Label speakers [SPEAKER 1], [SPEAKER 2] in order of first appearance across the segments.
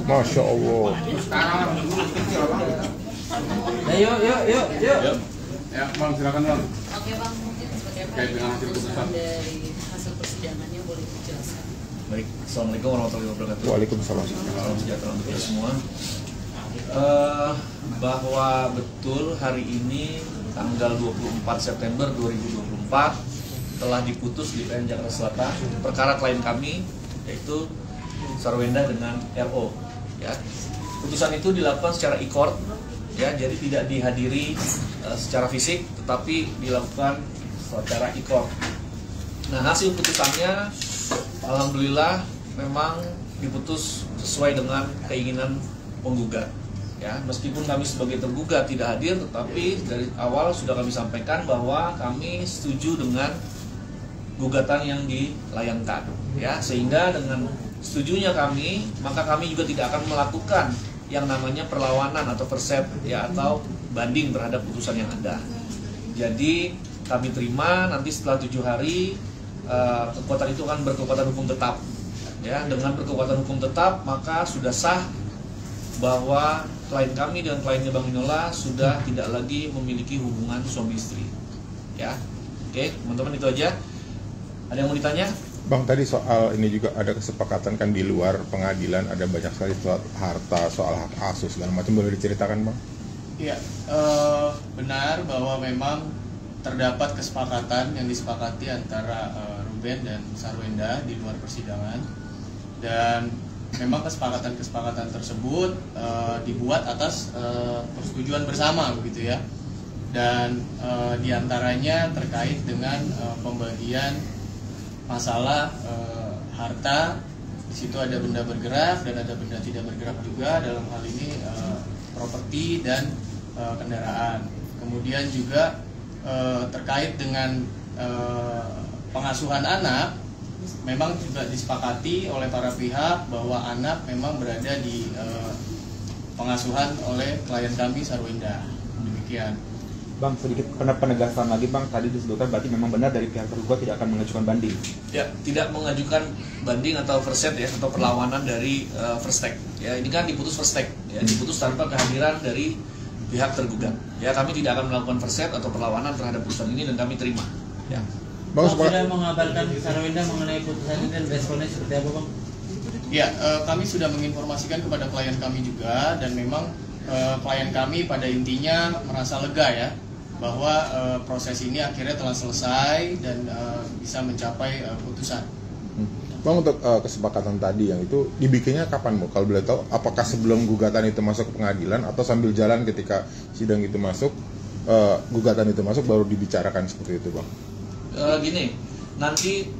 [SPEAKER 1] Masya Allah.
[SPEAKER 2] Nah, yuk.
[SPEAKER 3] Ya, Bang, silakan Bang.
[SPEAKER 4] Oke Bang, mungkin seperti apa
[SPEAKER 3] Terkait dengan hasil putusan
[SPEAKER 4] dari hasil persidangannya boleh dijelaskan?
[SPEAKER 2] Baik, Assalamualaikum warahmatullahi wabarakatuh.
[SPEAKER 1] Waalaikumsalam.
[SPEAKER 2] Salam sejahtera untuk kita semua. Bahwa betul hari ini tanggal 24 September 2024 telah diputus di PN Jakarta Selatan perkara klien kami yaitu Sarwenda dengan RO. Ya, putusan itu dilakukan secara e-court, ya, jadi tidak dihadiri secara fisik, tetapi dilakukan secara e-court. Nah, hasil putusannya, alhamdulillah, memang diputus sesuai dengan keinginan penggugat. Ya, meskipun kami sebagai tergugat tidak hadir, tetapi dari awal sudah kami sampaikan bahwa kami setuju dengan gugatan yang dilayangkan. Ya, sehingga dengan setujunya kami, maka kami juga tidak akan melakukan yang namanya perlawanan atau verset, ya, atau banding terhadap putusan yang ada. Jadi kami terima nanti setelah 7 hari kekuatan itu akan berkekuatan hukum tetap. Ya, dengan berkekuatan hukum tetap maka sudah sah bahwa klien kami dengan kliennya Bang Minola sudah tidak lagi memiliki hubungan suami istri. Ya, oke, teman-teman, itu aja. Ada yang mau ditanya?
[SPEAKER 1] Bang, tadi soal ini juga ada kesepakatan kan di luar pengadilan, ada banyak sekali soal harta, soal hak asuh segala macam, boleh diceritakan Bang?
[SPEAKER 5] Iya, benar bahwa memang terdapat kesepakatan yang disepakati antara Ruben dan Sarwenda di luar persidangan, dan memang kesepakatan tersebut dibuat atas persetujuan bersama, begitu ya, dan diantaranya terkait dengan pembagian masalah harta. Di situ ada benda bergerak dan ada benda tidak bergerak juga, dalam hal ini properti dan kendaraan. Kemudian juga terkait dengan pengasuhan anak, memang juga disepakati oleh para pihak bahwa anak memang berada di pengasuhan oleh klien kami Sarwenda. Demikian.
[SPEAKER 6] Bang, sedikit penegasan lagi Bang, tadi disebutkan berarti memang benar dari pihak tergugat tidak akan mengajukan banding.
[SPEAKER 2] Ya, tidak mengajukan banding atau verset, ya, atau perlawanan dari first take. Ya, ini kan diputus first take, ya, diputus tanpa kehadiran dari pihak tergugat. Ya, kami tidak akan melakukan verset atau perlawanan terhadap putusan ini dan kami terima. Ya.
[SPEAKER 1] Bang,
[SPEAKER 7] sudah mengabarkan Sarwenda mengenai putusan ini dan responnya seperti apa Bang?
[SPEAKER 5] Ya, kami sudah menginformasikan kepada klien kami juga, dan memang klien kami pada intinya merasa lega, ya, bahwa proses ini akhirnya telah selesai dan bisa mencapai putusan.
[SPEAKER 1] Bang, untuk kesepakatan tadi yang itu dibikinnya kapan Bu? Kalau boleh tahu, apakah sebelum gugatan itu masuk ke pengadilan atau sambil jalan ketika sidang itu masuk, gugatan itu masuk baru dibicarakan seperti itu Bang?
[SPEAKER 2] Gini, nanti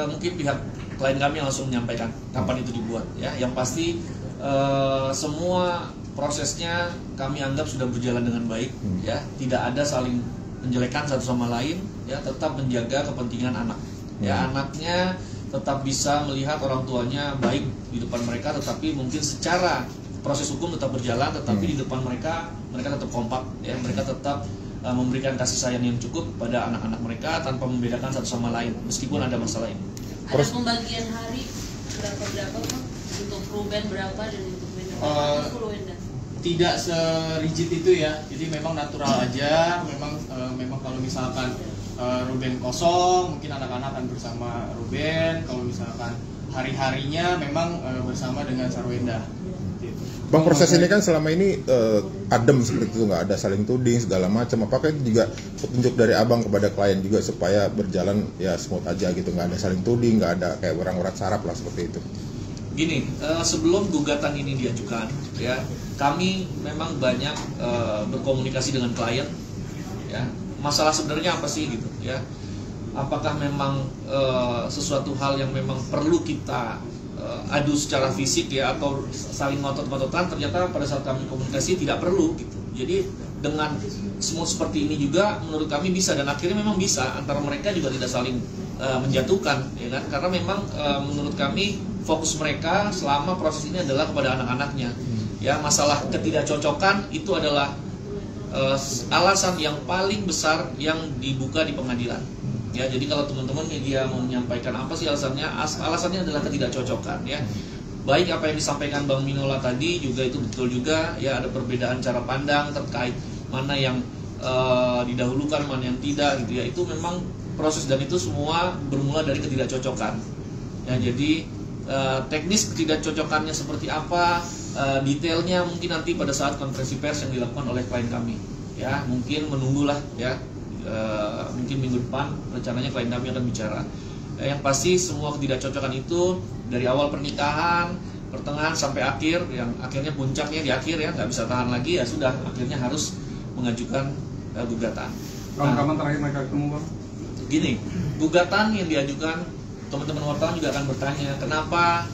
[SPEAKER 2] mungkin pihak klien kami langsung menyampaikan kapan itu dibuat, ya. Yang pasti semua prosesnya kami anggap sudah berjalan dengan baik, ya. Tidak ada saling menjelekkan satu sama lain, ya. Tetap menjaga kepentingan anak, ya. Anaknya tetap bisa melihat orang tuanya baik di depan mereka, tetapi mungkin secara proses hukum tetap berjalan, tetapi di depan mereka tetap kompak, ya. Mereka tetap memberikan kasih sayang yang cukup pada anak-anak mereka tanpa membedakan satu sama lain meskipun ada masalah ini.
[SPEAKER 4] Ada pembagian hari berapa Bang? Untuk Ruben berapa dan untuk Wenda?
[SPEAKER 5] Tidak serigid itu, ya. Jadi memang natural aja. Memang kalau misalkan Ruben kosong, mungkin anak-anak akan bersama Ruben. Kalau misalkan hari-harinya memang bersama dengan Sarwenda.
[SPEAKER 1] Bang, proses ini kan selama ini adem seperti itu, nggak ada saling tuding segala macam. Apakah itu juga petunjuk dari Abang kepada klien juga supaya berjalan ya smooth aja gitu, nggak ada saling tuding, nggak ada kayak orang-orang sarap lah seperti itu?
[SPEAKER 2] Gini, sebelum gugatan ini diajukan, ya, kami memang banyak berkomunikasi dengan klien, ya. Masalah sebenarnya apa sih gitu, ya? Apakah memang sesuatu hal yang memang perlu kita adu secara fisik, ya, atau saling ngotot-ngototan? Ternyata pada saat kami komunikasi tidak perlu gitu. Jadi dengan smooth seperti ini juga menurut kami bisa, dan akhirnya memang bisa, antara mereka juga tidak saling menjatuhkan, ya kan? Karena memang menurut kami fokus mereka selama proses ini adalah kepada anak-anaknya. Ya, masalah ketidakcocokan itu adalah alasan yang paling besar yang dibuka di pengadilan. Ya, jadi kalau teman-teman media mau menyampaikan apa sih alasannya, alasannya adalah ketidakcocokan, ya. baik apa yang disampaikan Bang Minola tadi juga itu betul juga ya, ada perbedaan cara pandang terkait mana yang didahulukan mana yang tidak gitu ya. Itu memang proses dan itu semua bermula dari ketidakcocokan ya. Jadi teknis ketidakcocokannya seperti apa, detailnya mungkin nanti pada saat konferensi pers yang dilakukan oleh klien kami ya, mungkin menunggulah ya, mungkin minggu depan rencananya klien kami akan bicara. Yang pasti semua ketidakcocokan itu dari awal pernikahan, pertengahan sampai akhir, yang akhirnya puncaknya di akhir ya, nggak bisa tahan lagi ya sudah, akhirnya harus mengajukan gugatan.
[SPEAKER 3] Kapan terakhir mereka ketemu, Bang?
[SPEAKER 2] Gini, gugatan yang diajukan, teman-teman wartawan juga akan bertanya kenapa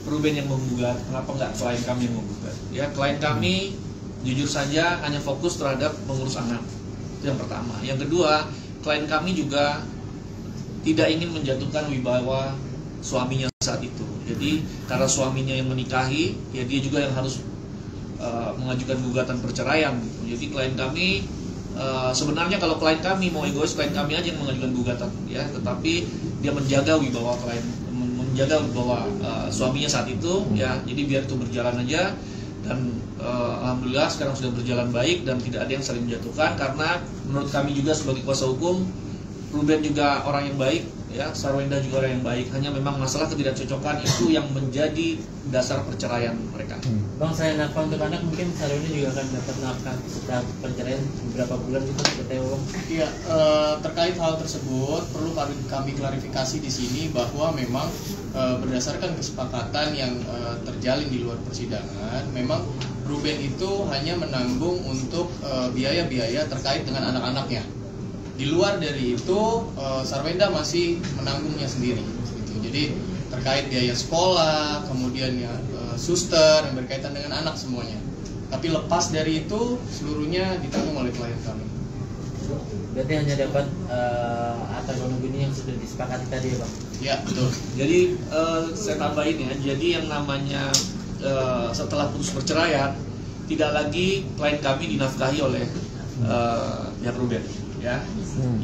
[SPEAKER 2] Ruben yang menggugat, kenapa nggak klien kami yang menggugat? Ya, klien kami jujur saja hanya fokus terhadap mengurus anak, itu yang pertama. Yang kedua, klien kami juga tidak ingin menjatuhkan wibawa suaminya saat itu. Jadi karena suaminya yang menikahi, ya dia juga yang harus mengajukan gugatan perceraian. Jadi klien kami sebenarnya kalau klien kami mau egois, klien kami aja yang mengajukan gugatan, ya. Tetapi dia menjaga wibawa klien, menjaga wibawa suaminya saat itu, ya. Jadi biar itu berjalan aja. Dan alhamdulillah sekarang sudah berjalan baik dan tidak ada yang saling menjatuhkan, karena menurut kami juga sebagai kuasa hukum, Ruben juga orang yang baik, ya, Sarwenda juga orang yang baik. Hanya memang masalah ketidakcocokan itu yang menjadi dasar perceraian mereka.
[SPEAKER 7] Bang, saya nafkah untuk anak mungkin Sarwenda juga akan dapat nafkah setelah perceraian beberapa bulan gitu seperti Bang.
[SPEAKER 5] Iya, terkait hal tersebut perlu kami klarifikasi di sini bahwa memang berdasarkan kesepakatan yang terjalin di luar persidangan, memang Ruben itu hanya menanggung untuk biaya-biaya terkait dengan anak-anaknya. Di luar dari itu, Sarwenda masih menanggungnya sendiri. Gitu. Jadi terkait biaya sekolah, kemudian ya suster yang berkaitan dengan anak semuanya. Tapi lepas dari itu, seluruhnya ditanggung oleh klien kami.
[SPEAKER 7] Berarti hanya dapat harta gono gini yang sudah disepakati tadi ya Bang?
[SPEAKER 5] Ya, betul.
[SPEAKER 2] Jadi saya tambahin ya, jadi yang namanya setelah putus perceraian, tidak lagi klien kami dinafkahi oleh pihak Ruben. Ya,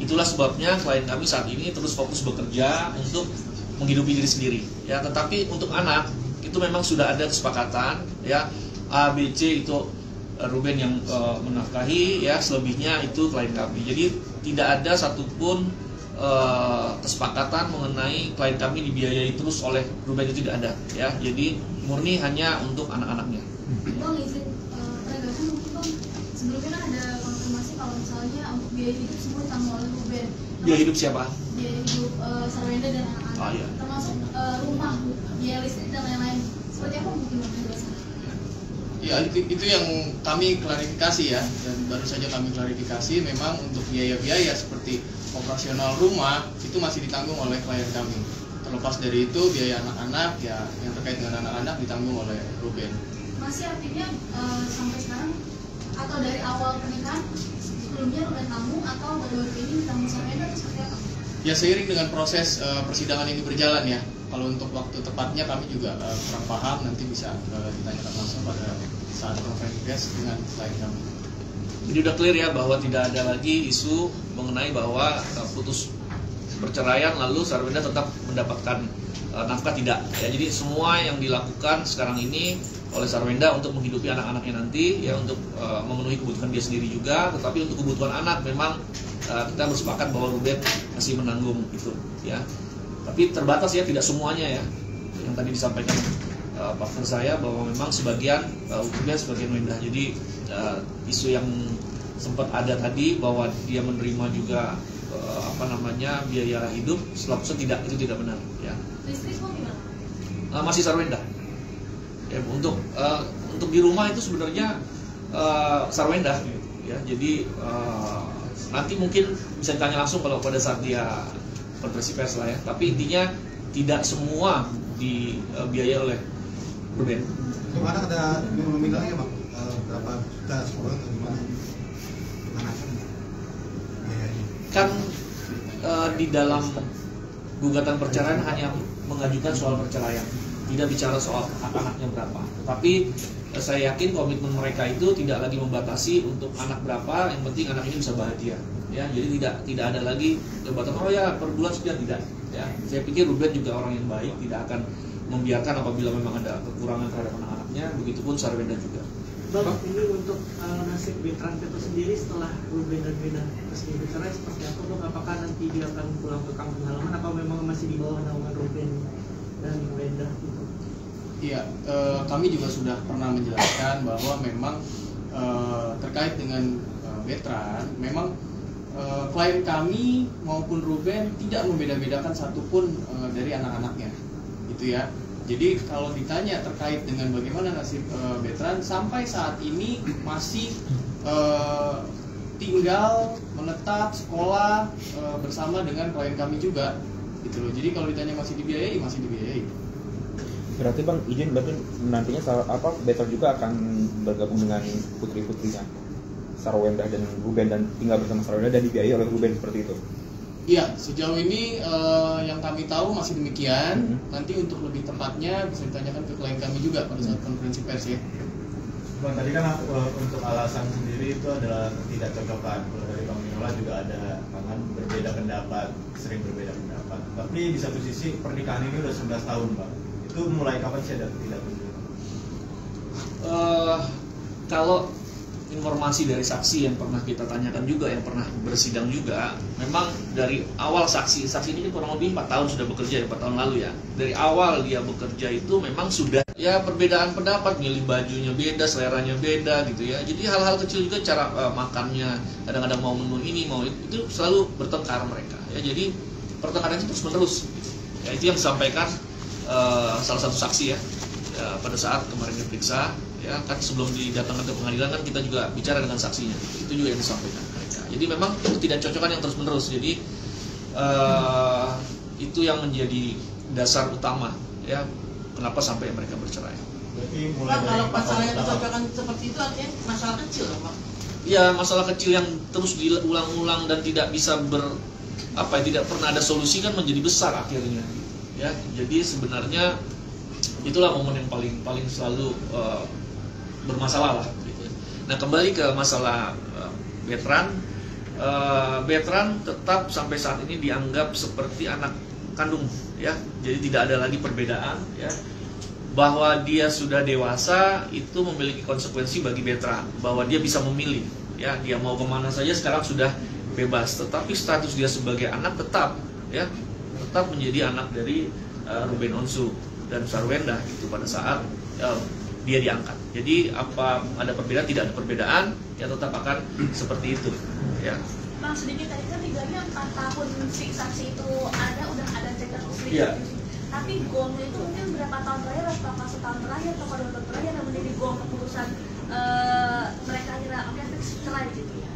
[SPEAKER 2] itulah sebabnya klien kami saat ini terus fokus bekerja untuk menghidupi diri sendiri. Ya, tetapi untuk anak itu memang sudah ada kesepakatan. Ya, A, B, C itu Ruben yang menafkahi. Ya, selebihnya itu klien kami. Jadi tidak ada satupun kesepakatan mengenai klien kami dibiayai terus oleh Ruben, itu tidak ada. Ya, jadi murni hanya untuk anak-anaknya.
[SPEAKER 8] Bang, izin penegasan mungkin Bang, sebelumnya kan ada konfirmasi kalau misalnya untuk biaya hidup semua ditanggung oleh Ruben.
[SPEAKER 2] Biaya hidup siapa?
[SPEAKER 8] Biaya hidup Sarwenda dan anak-anak,
[SPEAKER 2] Oh, iya.
[SPEAKER 8] termasuk rumah, biaya listrik dan lain-lain. Seperti apa mungkin penegasan?
[SPEAKER 5] Ya, itu yang kami klarifikasi ya, dan baru saja kami klarifikasi. Memang untuk biaya-biaya seperti operasional rumah itu masih ditanggung oleh klien kami. Terlepas dari itu, biaya anak-anak ya yang terkait dengan anak-anak ditanggung oleh Ruben.
[SPEAKER 8] Masih artinya sampai sekarang atau dari awal pernikahan sebelumnya Ruben tanggung atau baru ini ditanggung Sarwenda atau seperti apa?
[SPEAKER 5] Ya, seiring dengan proses persidangan ini berjalan ya. Kalau untuk waktu tepatnya kami juga kurang paham, nanti bisa ditanyakan langsung pada saat konferensi pers dengan klien kami.
[SPEAKER 2] Jadi udah clear ya bahwa tidak ada lagi isu mengenai bahwa putus perceraian lalu Sarwenda tetap mendapatkan nafkah, tidak. Ya, jadi semua yang dilakukan sekarang ini oleh Sarwenda untuk menghidupi anak-anaknya nanti, ya, untuk memenuhi kebutuhan dia sendiri juga. Tetapi untuk kebutuhan anak memang kita bersepakat bahwa Ruben masih menanggung itu, ya. Tapi terbatas ya, tidak semuanya ya. Yang tadi disampaikan partner saya bahwa memang sebagian Ruben sebagian Wenda. Jadi isu yang sempat ada tadi bahwa dia menerima juga biaya hidup setelah putus, itu tidak benar ya.
[SPEAKER 8] Listrik mau gimana?
[SPEAKER 2] Masih Sarwenda. Ya, untuk di rumah itu sebenarnya Sarwenda ya. Jadi nanti mungkin bisa ditanya langsung kalau pada saat dia konferensi pers lah ya. Tapi intinya tidak semua dibiayai oleh Ruben.
[SPEAKER 9] Gimana ada nominalnya Bang? Berapa juta sekolah atau gimana?
[SPEAKER 2] Kan di dalam gugatan perceraian hanya mengajukan soal perceraian, tidak bicara soal anak-anaknya berapa. Tapi saya yakin komitmen mereka itu tidak lagi membatasi untuk anak berapa, yang penting anak ini bisa bahagia. Ya, jadi tidak ada lagi jabatan, oh ya per bulan sekian, tidak. Ya, saya pikir Ruben juga orang yang baik, tidak akan membiarkan apabila memang ada kekurangan terhadap anak-anaknya, begitupun Sarwenda juga.
[SPEAKER 7] Bang, ini untuk nasib Bertrand itu sendiri setelah Ruben dan Wenda resmi bercerai seperti apa Bang? Apakah nanti dia akan pulang ke kampung halaman atau memang masih di bawah naungan Ruben dan Wenda gitu?
[SPEAKER 5] Iya, kami juga sudah pernah menjelaskan bahwa memang terkait dengan Bertrand, memang klien kami maupun Ruben tidak membeda-bedakan satupun dari anak-anaknya, gitu ya. Jadi kalau ditanya terkait dengan bagaimana nasib Bertrand, sampai saat ini masih tinggal, menetap, sekolah bersama dengan klien kami juga, gitu loh. Jadi kalau ditanya masih dibiayai, masih dibiayai.
[SPEAKER 6] Berarti Bang, izin berarti nantinya Bertrand juga akan bergabung dengan putri-putrinya Sarwenda dan Ruben dan tinggal bersama Sarwenda dan dibiayai oleh Ruben seperti itu?
[SPEAKER 5] Iya, sejauh ini yang kami tahu masih demikian. Nanti untuk lebih tepatnya bisa ditanyakan ke klien kami juga pada saat konferensi pers ya.
[SPEAKER 10] Bang, tadi kan untuk alasan sendiri itu adalah ketidakcocokan. Kalau dari Bang Minola juga ada kan berbeda pendapat, sering berbeda pendapat. Tapi di satu sisi pernikahan ini udah 11 tahun, Bang. Itu mulai kapan sih ada ketidakcocokan?
[SPEAKER 2] Kalau informasi dari saksi yang pernah kita tanyakan juga, yang pernah bersidang juga, memang dari awal saksi ini kurang lebih 4 tahun sudah bekerja, 4 tahun lalu ya. Dari awal dia bekerja itu memang sudah ya perbedaan pendapat, milih bajunya beda, seleranya beda gitu ya. Jadi hal-hal kecil juga, cara makannya, kadang-kadang mau menu ini, mau itu selalu bertengkar mereka ya. Jadi pertengkaran itu terus menerus gitu. Ya, itu yang disampaikan salah satu saksi ya pada saat kemarin diperiksa. Ya kan sebelum didatangkan ke pengadilan kan kita juga bicara dengan saksinya, itu juga yang disampaikan mereka. Jadi memang ketidakcocokan yang terus menerus. Jadi itu yang menjadi dasar utama ya kenapa sampai mereka bercerai.
[SPEAKER 10] Berarti mulai
[SPEAKER 7] kalau masalah yang ketidakcocokan seperti itu artinya masalah kecil ya Pak?
[SPEAKER 2] Iya, masalah kecil yang terus diulang-ulang dan tidak bisa tidak pernah ada solusi kan menjadi besar akhirnya. Ya, jadi sebenarnya itulah momen yang paling selalu bermasalah lah gitu. Nah, kembali ke masalah Bertrand. Bertrand tetap sampai saat ini dianggap seperti anak kandung ya. Jadi tidak ada lagi perbedaan ya. Bahwa dia sudah dewasa itu memiliki konsekuensi bagi Bertrand, bahwa dia bisa memilih ya, dia mau kemana saja sekarang sudah bebas. Tetapi status dia sebagai anak tetap menjadi anak dari Ruben Onsu dan Sarwenda gitu pada saat dia diangkat. Jadi apa ada perbedaan? Tidak ada perbedaan, ya tetap akan seperti itu. Ya.
[SPEAKER 8] Bang, sedikit tadi kan dibilangnya 4 tahun si saksi itu udah ada cerita muslim.
[SPEAKER 2] Iya.
[SPEAKER 8] Tapi gongnya itu mungkin berapa tahun terakhir, apakah setahun terakhir atau 2 tahun terakhir yang menjadi gong keputusan mereka akhirnya fix cerai gitu ya.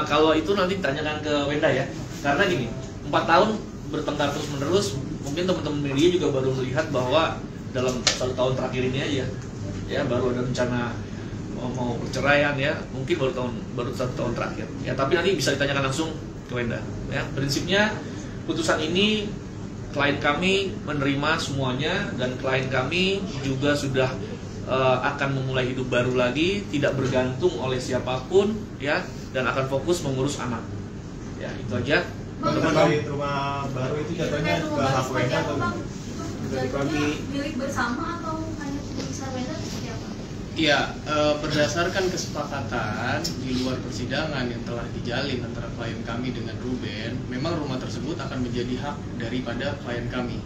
[SPEAKER 2] Kalau itu nanti tanyakan ke Wenda ya. Karena gini, 4 tahun bertengkar terus menerus, mungkin teman-teman media juga baru melihat bahwa dalam 1 tahun terakhir ini aja ya baru ada rencana mau perceraian ya, mungkin baru 1 tahun terakhir ya. Tapi nanti bisa ditanyakan langsung ke Wenda ya. Prinsipnya putusan ini klien kami menerima semuanya, dan klien kami juga sudah akan memulai hidup baru lagi, tidak bergantung oleh siapapun ya, dan akan fokus mengurus anak ya. Itu aja.
[SPEAKER 10] Dari rumah baru itu jatuhnya ke hak Wenda atau
[SPEAKER 8] jatuhnya milik bersama atau hanya milik Sarwenda seperti apa?
[SPEAKER 5] Iya, berdasarkan kesepakatan di luar persidangan yang telah dijalin antara klien kami dengan Ruben, memang rumah tersebut akan menjadi hak daripada klien kami.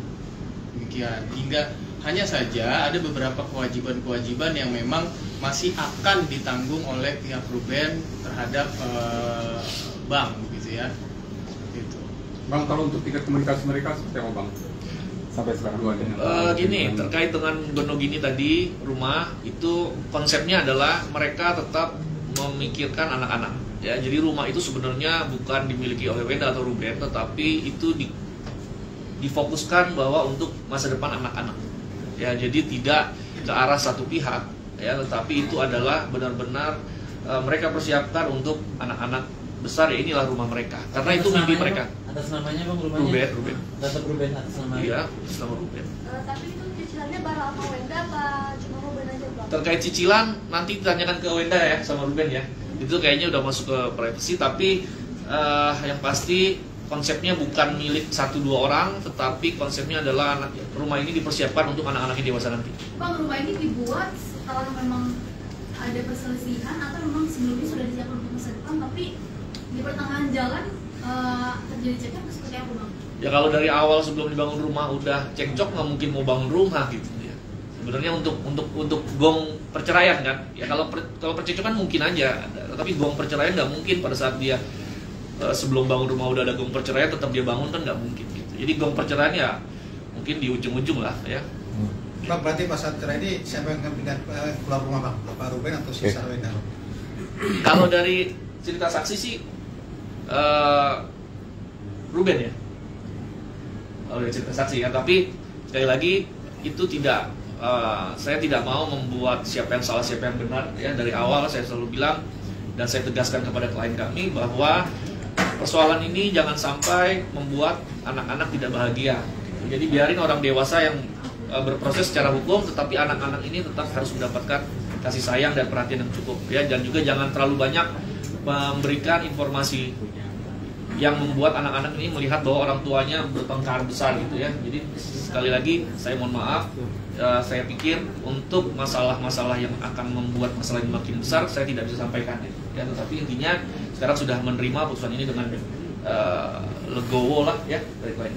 [SPEAKER 5] Demikian. Hingga hanya saja ada beberapa kewajiban-kewajiban yang memang masih akan ditanggung oleh pihak Ruben terhadap bank, gitu ya. Gitu.
[SPEAKER 3] Bang, kalau untuk tingkat komunikasi mereka seperti apa Bang?
[SPEAKER 6] Sampai sekarang
[SPEAKER 2] gini, terkait dengan Gonogini tadi, rumah itu konsepnya adalah mereka tetap memikirkan anak-anak ya. Jadi rumah itu sebenarnya bukan dimiliki oleh Wenda atau Ruben, tetapi itu difokuskan bahwa untuk masa depan anak-anak ya. Jadi tidak ke arah satu pihak ya, tetapi itu adalah benar-benar mereka persiapkan untuk anak-anak besar ya. Inilah rumah mereka karena itu mimpi mereka.
[SPEAKER 7] Atas namanya Bang rumahnya?
[SPEAKER 2] Ruben.
[SPEAKER 7] Tetap Ruben atas nama.
[SPEAKER 2] Iya, atas nama Ruben.
[SPEAKER 8] Tapi itu cicilannya bareng sama Wenda apa cuma Ruben aja Bang?
[SPEAKER 2] Terkait cicilan nanti ditanyakan ke Wenda ya sama Ruben ya. Itu kayaknya udah masuk ke privasi, tapi yang pasti konsepnya bukan milik 1-2 orang, tetapi konsepnya adalah rumah ini dipersiapkan untuk anak-anak yang dewasa nanti.
[SPEAKER 8] Bang, rumah ini dibuat setelah memang ada perselisihan atau memang sebelumnya sudah disiapkan untuk masa depan, tapi di pertengahan jalan terjadi cekcok seperti apa, Bang?
[SPEAKER 2] Ya kalau dari awal sebelum dibangun rumah udah cekcok, nggak mungkin mau bangun rumah gitu ya. Sebenarnya untuk gong perceraian kan, ya kalau percekcokan mungkin aja, tapi gong perceraian nggak mungkin pada saat dia sebelum bangun rumah udah ada gong perceraian tetap dia bangun kan nggak mungkin gitu. Jadi gong perceraian ya mungkin di ujung-ujung lah ya.
[SPEAKER 9] Bang, berarti pas saat cerai ini siapa yang pindah keluar rumah, Bang? Pak Ruben atau si Sarwenda?
[SPEAKER 2] Kalau dari cerita saksi sih Ruben ya. Kalau dari cerita saksi ya, tapi sekali lagi itu tidak saya tidak mau membuat siapa yang salah siapa yang benar ya. Dari awal saya selalu bilang dan saya tegaskan kepada klien kami bahwa persoalan ini jangan sampai membuat anak-anak tidak bahagia. Jadi biarin orang dewasa yang berproses secara hukum, tetapi anak-anak ini tetap harus mendapatkan kasih sayang dan perhatian yang cukup ya. Dan juga jangan terlalu banyak memberikan informasi yang membuat anak-anak ini melihat bahwa orang tuanya bertengkar besar gitu ya. Jadi sekali lagi saya mohon maaf, saya pikir untuk masalah-masalah yang akan membuat masalah ini makin besar saya tidak bisa sampaikan ya. Tetapi intinya sekarang sudah menerima putusan ini dengan legowo lah ya dari klien.